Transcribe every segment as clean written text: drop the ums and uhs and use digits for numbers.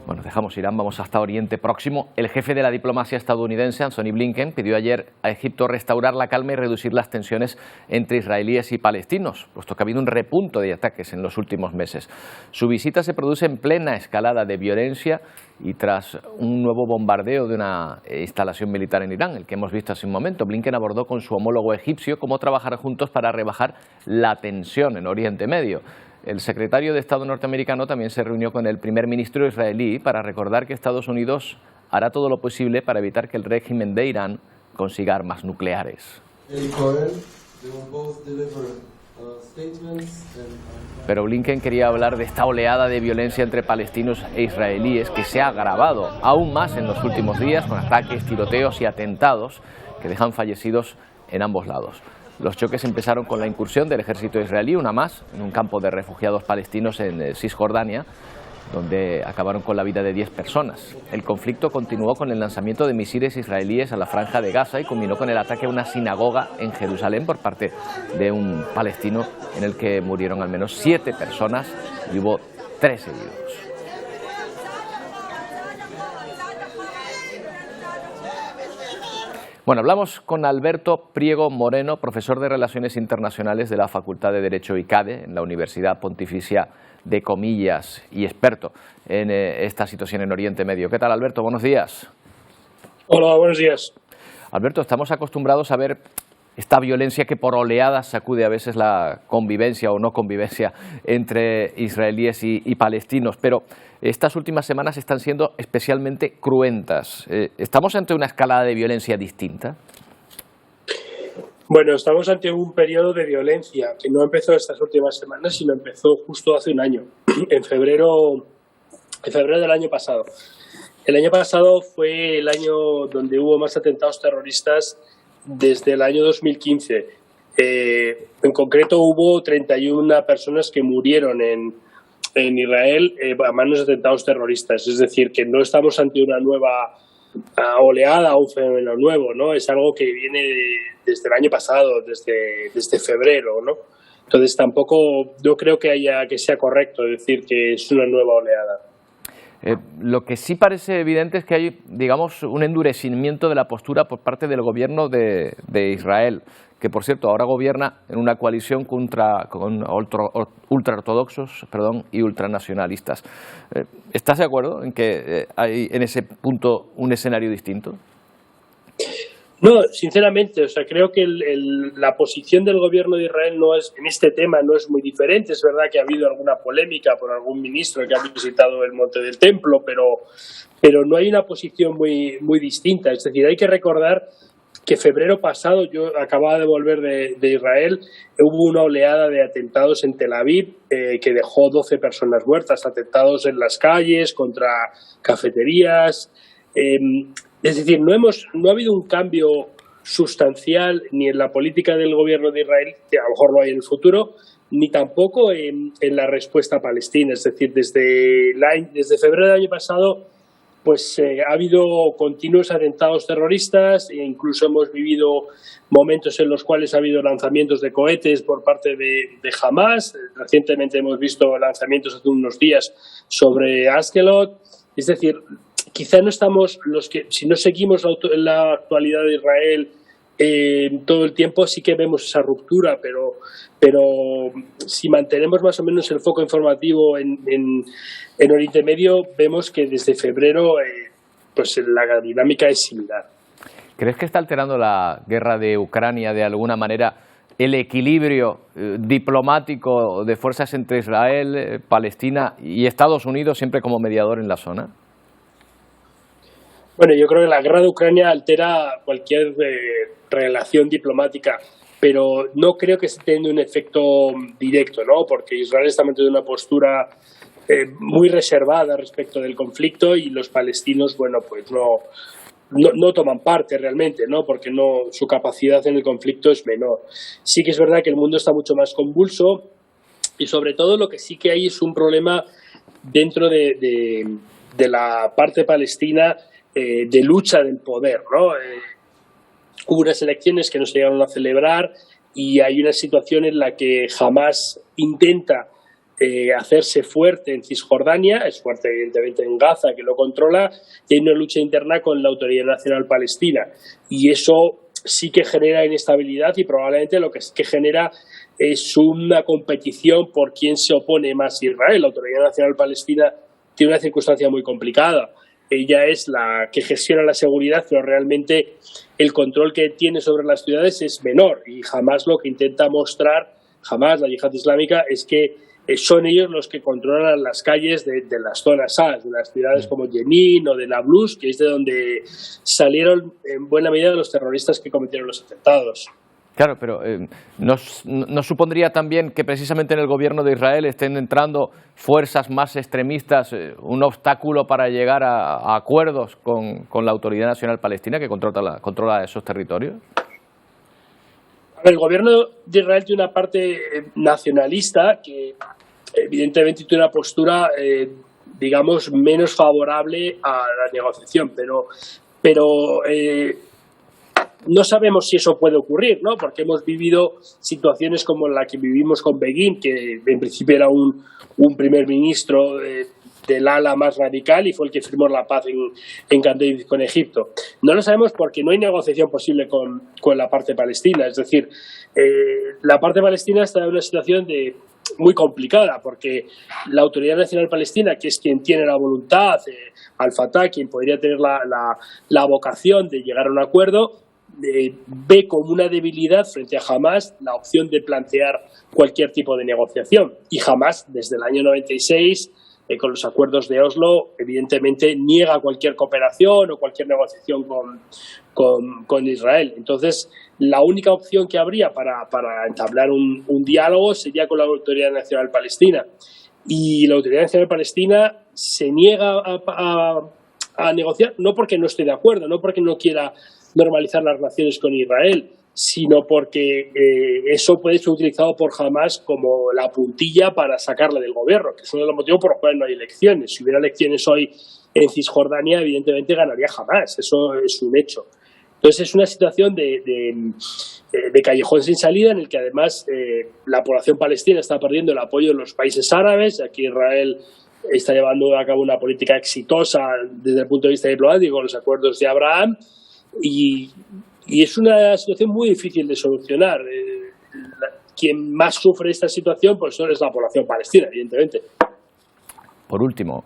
Bueno, dejamos Irán, vamos hasta Oriente Próximo. El jefe de la diplomacia estadounidense, Antony Blinken, pidió ayer a Egipto restaurar la calma y reducir las tensiones entre israelíes y palestinos, puesto que ha habido un repunto de ataques en los últimos meses. Su visita se produce en plena escalada de violencia y tras un nuevo bombardeo de una instalación militar en Irán, el que hemos visto hace un momento. Blinken abordó con su homólogo egipcio cómo trabajar juntos para rebajar la tensión en Oriente Medio. El secretario de Estado norteamericano también se reunió con el primer ministro israelí para recordar que Estados Unidos hará todo lo posible para evitar que el régimen de Irán consiga armas nucleares. Pero Blinken quería hablar de esta oleada de violencia entre palestinos e israelíes que se ha agravado aún más en los últimos días con ataques, tiroteos y atentados que dejan fallecidos en ambos lados. Los choques empezaron con la incursión del ejército israelí, una más, en un campo de refugiados palestinos en Cisjordania, donde acabaron con la vida de 10 personas. El conflicto continuó con el lanzamiento de misiles israelíes a la franja de Gaza y culminó con el ataque a una sinagoga en Jerusalén por parte de un palestino en el que murieron al menos 7 personas y hubo 3 heridos. Bueno, hablamos con Alberto Priego Moreno, profesor de Relaciones Internacionales de la Facultad de Derecho ICADE en la Universidad Pontificia de Comillas y experto en esta situación en Oriente Medio. ¿Qué tal, Alberto? Buenos días. Hola, buenos días. Alberto, estamos acostumbrados a ver esta violencia que por oleadas sacude a veces la convivencia o no convivencia entre israelíes y palestinos, pero estas últimas semanas están siendo especialmente cruentas. ¿Estamos ante una escalada de violencia distinta? Bueno, estamos ante un periodo de violencia que no empezó estas últimas semanas, sino empezó justo hace un año, en febrero del año pasado. El año pasado fue el año donde hubo más atentados terroristas desde el año 2015. En concreto hubo 31 personas que murieron en Israel a manos de atentados terroristas. Es decir, que no estamos ante una nueva oleada o un fenómeno nuevo, ¿no? Es algo que viene desde el año pasado, desde febrero, ¿no? Entonces tampoco yo creo que sea correcto decir que es una nueva oleada. Lo que sí parece evidente es que hay, digamos, un endurecimiento de la postura por parte del gobierno de Israel, que por cierto ahora gobierna en una coalición con ultraortodoxos y ultranacionalistas. ¿Estás de acuerdo en que hay en ese punto un escenario distinto? No, sinceramente, o sea, creo que la posición del gobierno de Israel en este tema no es muy diferente. Es verdad que ha habido alguna polémica por algún ministro que ha visitado el Monte del Templo, pero no hay una posición muy distinta. Es decir, hay que recordar que febrero pasado, yo acababa de volver de Israel, hubo una oleada de atentados en Tel Aviv que dejó 12 personas muertas, atentados en las calles, contra cafeterías. Es decir, no ha habido un cambio sustancial ni en la política del gobierno de Israel, que a lo mejor lo hay en el futuro, ni tampoco en la respuesta palestina. Es decir, desde febrero del año pasado pues ha habido continuos atentados terroristas e incluso hemos vivido momentos en los cuales ha habido lanzamientos de cohetes por parte de Hamas. Recientemente hemos visto lanzamientos hace unos días sobre Askelot. Es decir, quizá no estamos si no seguimos la actualidad de Israel todo el tiempo, sí que vemos esa ruptura, pero si mantenemos más o menos el foco informativo en Oriente Medio, vemos que desde febrero pues la dinámica es similar. ¿Crees que está alterando la guerra de Ucrania de alguna manera el equilibrio diplomático de fuerzas entre Israel, Palestina y Estados Unidos siempre como mediador en la zona? Bueno, yo creo que la guerra de Ucrania altera cualquier relación diplomática, pero no creo que esté teniendo un efecto directo, ¿no? Porque Israel está manteniendo una postura muy reservada respecto del conflicto y los palestinos, bueno, pues no toman parte realmente, ¿no? Porque su capacidad en el conflicto es menor. Sí que es verdad que el mundo está mucho más convulso y sobre todo lo que sí que hay es un problema dentro de la parte palestina de lucha del poder, ¿no? Hubo unas elecciones que no se llegaron a celebrar y hay una situación en la que Hamas intenta hacerse fuerte en Cisjordania, es fuerte evidentemente en Gaza, que lo controla, y hay una lucha interna con la Autoridad Nacional Palestina. Y eso sí que genera inestabilidad y probablemente lo que genera es una competición por quién se opone más a Israel. La Autoridad Nacional Palestina tiene una circunstancia muy complicada. Ella es la que gestiona la seguridad, pero realmente el control que tiene sobre las ciudades es menor. Y jamás lo que intenta mostrar, jamás la yihad islámica, es que son ellos los que controlan las calles de las zonas A, de las ciudades como Jenin o de Nablus, que es de donde salieron en buena medida los terroristas que cometieron los atentados. Claro, pero ¿no supondría también que precisamente en el gobierno de Israel estén entrando fuerzas más extremistas, un obstáculo para llegar a acuerdos con la Autoridad Nacional Palestina que controla esos territorios? El gobierno de Israel tiene una parte nacionalista que evidentemente tiene una postura, digamos, menos favorable a la negociación, pero no sabemos si eso puede ocurrir, ¿no? Porque hemos vivido situaciones como la que vivimos con Begin, que en principio era un primer ministro del ala más radical y fue el que firmó la paz en Camp David con Egipto. No lo sabemos porque no hay negociación posible con la parte palestina. Es decir, la parte palestina está en una situación muy complicada porque la Autoridad Nacional Palestina, que es quien tiene la voluntad, Al-Fatah, quien podría tener la vocación de llegar a un acuerdo, ve como una debilidad frente a Hamás la opción de plantear cualquier tipo de negociación. Y Hamás, desde el año 96, con los acuerdos de Oslo, evidentemente niega cualquier cooperación o cualquier negociación con Israel. Entonces, la única opción que habría para entablar un diálogo sería con la Autoridad Nacional Palestina. Y la Autoridad Nacional Palestina se niega a negociar, no porque no esté de acuerdo, no porque no quiera normalizar las relaciones con Israel, sino porque eso puede ser utilizado por Hamás como la puntilla para sacarle del gobierno, que es uno de los motivos por los cuales no hay elecciones. Si hubiera elecciones hoy en Cisjordania, evidentemente ganaría Hamás, eso es un hecho. Entonces es una situación de callejón sin salida en el que además la población palestina está perdiendo el apoyo de los países árabes. Aquí Israel está llevando a cabo una política exitosa desde el punto de vista diplomático con los acuerdos de Abraham y es una situación muy difícil de solucionar. Quien más sufre esta situación pues es la población palestina, evidentemente. Por último,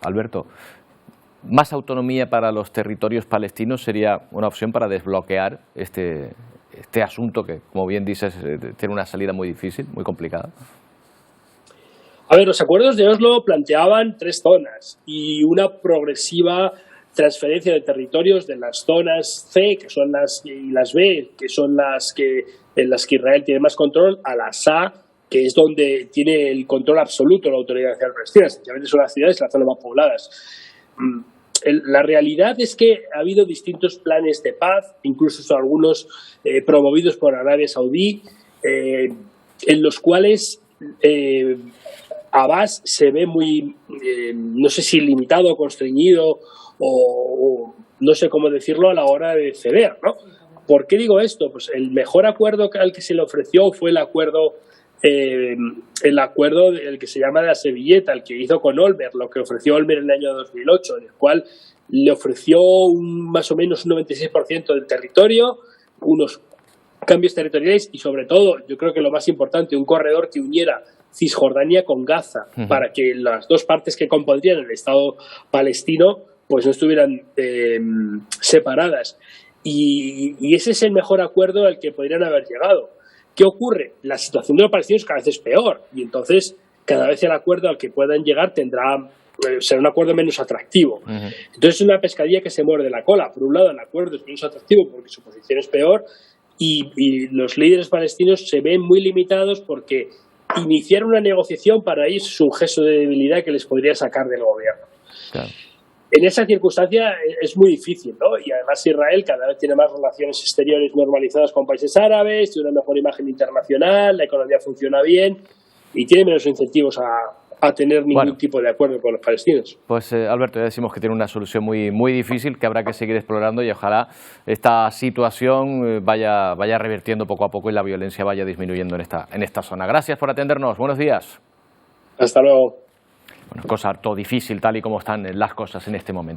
Alberto, ¿más autonomía para los territorios palestinos sería una opción para desbloquear este asunto que, como bien dices, tiene una salida muy difícil, muy complicada? A ver, los acuerdos de Oslo planteaban 3 zonas y una progresiva transferencia de territorios de las zonas C, que son y las B, que son en las que Israel tiene más control, a las A, que es donde tiene el control absoluto la Autoridad Nacional Palestina. Esencialmente son las ciudades, las zonas más pobladas. La realidad es que ha habido distintos planes de paz, incluso algunos promovidos por Arabia Saudí, en los cuales Abbas se ve muy, no sé si limitado o constreñido o no sé cómo decirlo a la hora de ceder, ¿no? ¿Por qué digo esto? Pues el mejor acuerdo al que se le ofreció fue el acuerdo el que se llama de la Sevilleta, el que hizo con Olmert, lo que ofreció Olmert en el año 2008, en el cual le ofreció más o menos un 96% del territorio, unos cambios territoriales y sobre todo, yo creo que lo más importante, un corredor que uniera Cisjordania con Gaza, para que las dos partes que compondrían el Estado palestino pues no estuvieran separadas. Y ese es el mejor acuerdo al que podrían haber llegado. ¿Qué ocurre? La situación de los palestinos cada vez es peor y entonces cada vez el acuerdo al que puedan llegar será un acuerdo menos atractivo. Entonces es una pescadilla que se muerde la cola. Por un lado, el acuerdo es menos atractivo porque su posición es peor y los líderes palestinos se ven muy limitados porque iniciar una negociación para ellos es un gesto de debilidad que les podría sacar del gobierno. Claro. En esa circunstancia es muy difícil, ¿no? Y además Israel cada vez tiene más relaciones exteriores normalizadas con países árabes, tiene una mejor imagen internacional, la economía funciona bien y tiene menos incentivos a tener ningún tipo de acuerdo con los palestinos. Pues Alberto, ya decimos que tiene una solución muy, muy difícil que habrá que seguir explorando y ojalá esta situación vaya revirtiendo poco a poco y la violencia vaya disminuyendo en esta zona. Gracias por atendernos. Buenos días. Hasta luego. Bueno, cosa harto difícil tal y como están las cosas en este momento.